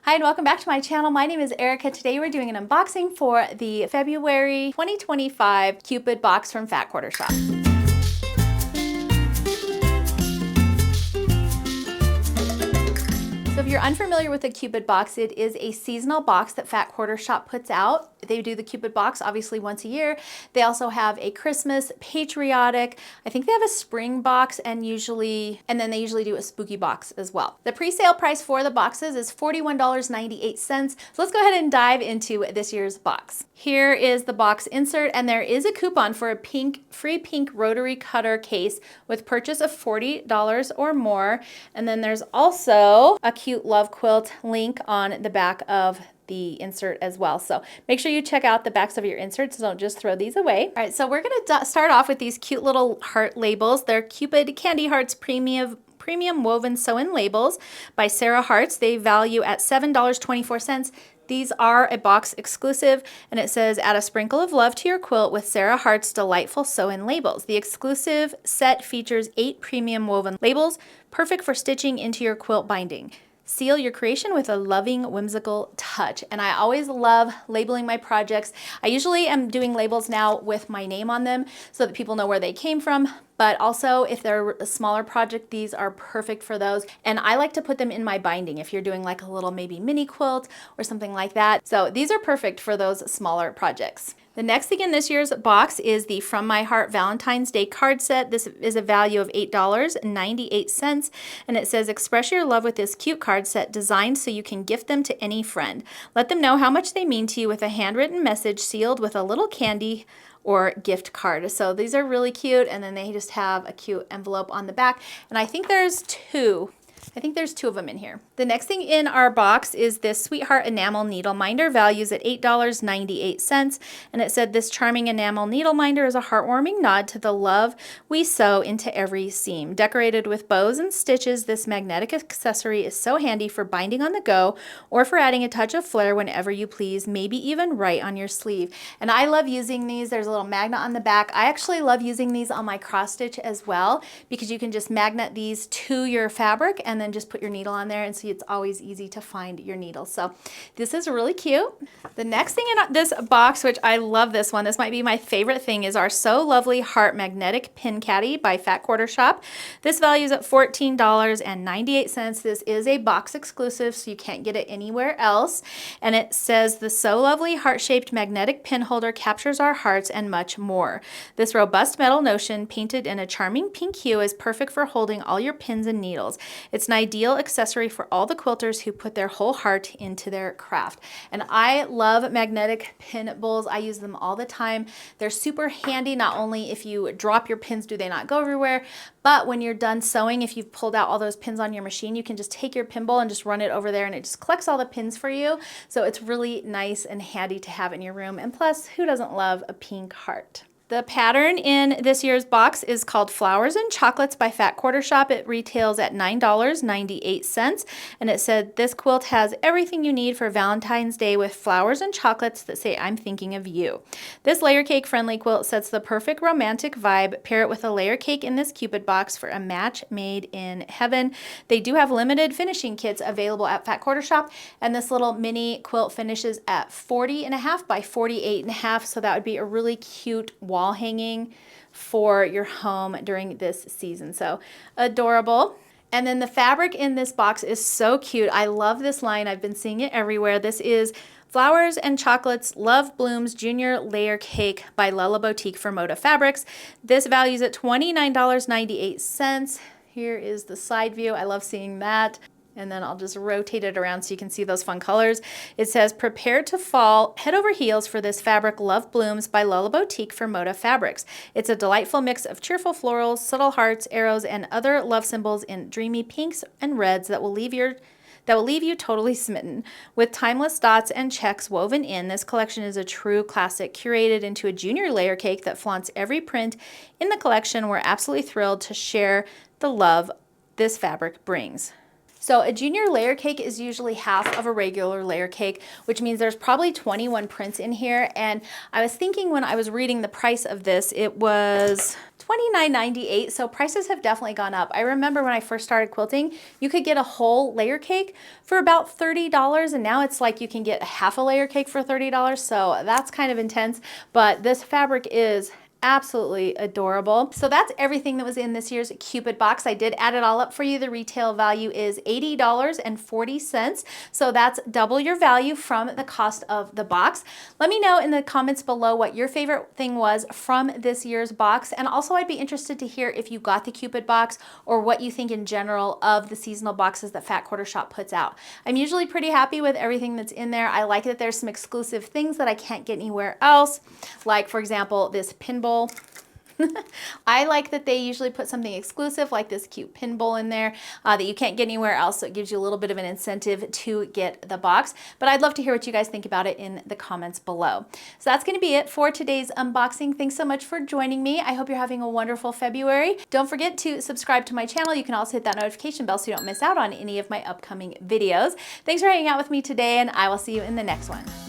Hi and welcome back to my channel. My name is Erica. Today we're doing an unboxing for the February 2025 Cupid box from Fat Quarter Shop. So if you're unfamiliar with the Cupid box, it is a seasonal box that Fat Quarter Shop puts out. They do the Cupid box obviously once a year. They also have a Christmas, patriotic, I think they have a spring box and then they usually do a spooky box as well. The pre-sale price for the boxes is $41.98. So let's go ahead and dive into this year's box. Here is the box insert, and there is a coupon for a free pink rotary cutter case with purchase of $40 or more. And then there's also a cute love quilt link on the back of the insert as well. So make sure you check out the backs of your inserts. Don't just throw these away. All right, so we're gonna start off with these cute little heart labels. They're Cupid Candy Hearts Premium Woven Sew-In Labels by Sarah Hearts. They value at $7.24. These are a box exclusive, and it says, add a sprinkle of love to your quilt with Sarah Hart's delightful sew-in labels. The exclusive set features 8 premium woven labels, perfect for stitching into your quilt binding. Seal your creation with a loving, whimsical touch. And I always love labeling my projects. I usually am doing labels now with my name on them so that people know where they came from. But also, if they're a smaller project, these are perfect for those. And I like to put them in my binding if you're doing like a little maybe mini quilt or something like that. So these are perfect for those smaller projects. The next thing in this year's box is the From My Heart Valentine's Day card set. This is a value of $8.98, and it says, express your love with this cute card set designed so you can gift them to any friend. Let them know how much they mean to you with a handwritten message sealed with a little candy or gift card. So these are really cute, and then they just have a cute envelope on the back, and I think there's two of them in here. The next thing in our box is this Sweetheart Enamel Needle Minder, values at $8.98. And it said, this charming enamel needle minder is a heartwarming nod to the love we sew into every seam. Decorated with bows and stitches, this magnetic accessory is so handy for binding on the go or for adding a touch of flair whenever you please, maybe even right on your sleeve. And I love using these. There's a little magnet on the back. I actually love using these on my cross stitch as well, because you can just magnet these to your fabric and then just put your needle on there, and so it's always easy to find your needle. So this is really cute. The next thing in this box, which I love this one, this might be my favorite thing, is our So Lovely Heart Magnetic Pin Caddy by Fat Quarter Shop. This values at $14.98. This is a box exclusive, so you can't get it anywhere else. And it says, the So Lovely heart-shaped magnetic pin holder captures our hearts and much more. This robust metal notion, painted in a charming pink hue, is perfect for holding all your pins and needles. It's an ideal accessory for all the quilters who put their whole heart into their craft. And I love magnetic pin bowls. I use them all the time. They're super handy. Not only if you drop your pins do they not go everywhere, but when you're done sewing, if you've pulled out all those pins on your machine, you can just take your pin bowl and just run it over there, and it just collects all the pins for you. So it's really nice and handy to have in your room. And plus, who doesn't love a pink heart? The pattern in this year's box is called Flowers and Chocolates by Fat Quarter Shop. It retails at $9.98, and it said, this quilt has everything you need for Valentine's Day with flowers and chocolates that say, I'm thinking of you. This layer cake friendly quilt sets the perfect romantic vibe. Pair it with a layer cake in this Cupid box for a match made in heaven. They do have limited finishing kits available at Fat Quarter Shop, and this little mini quilt finishes at 40.5 by 48.5, so that would be a really cute wall hanging for your home during this season. So adorable. And then the fabric in this box is so cute. I love this line. I've been seeing it everywhere. This is Flowers and Chocolates Love Blooms Junior Layer Cake by Lella Boutique for Moda Fabrics. This values at $29.98. Here is the side view. I love seeing that. And then I'll just rotate it around so you can see those fun colors. It says, prepare to fall head over heels for this fabric, Love Blooms by Lola Boutique for Moda Fabrics. It's a delightful mix of cheerful florals, subtle hearts, arrows, and other love symbols in dreamy pinks and reds that will leave you totally smitten. With timeless dots and checks woven in, this collection is a true classic, curated into a junior layer cake that flaunts every print in the collection. We're absolutely thrilled to share the love this fabric brings. So a junior layer cake is usually half of a regular layer cake, which means there's probably 21 prints in here. And I was thinking when I was reading the price of this, it was $29.98, so prices have definitely gone up. I remember when I first started quilting, you could get a whole layer cake for about $30, and now it's like you can get a half a layer cake for $30, so that's kind of intense, but this fabric is absolutely adorable. So that's everything that was in this year's Cupid box. I did add it all up for you. The retail value is $80.40. So that's double your value from the cost of the box. Let me know in the comments below what your favorite thing was from this year's box. And also I'd be interested to hear if you got the Cupid box or what you think in general of the seasonal boxes that Fat Quarter Shop puts out. I'm usually pretty happy with everything that's in there. I like that there's some exclusive things that I can't get anywhere else. Like for example, this pinball. I like that they usually put something exclusive like this cute pin bowl in there that you can't get anywhere else, so it gives you a little bit of an incentive to get the box. But I'd love to hear what you guys think about it in the comments below. So that's going to be it for today's unboxing. Thanks so much for joining me. I hope you're having a wonderful February. Don't forget to subscribe to my channel. You can also hit that notification bell so you don't miss out on any of my upcoming videos. Thanks for hanging out with me today, and I will see you in the next one.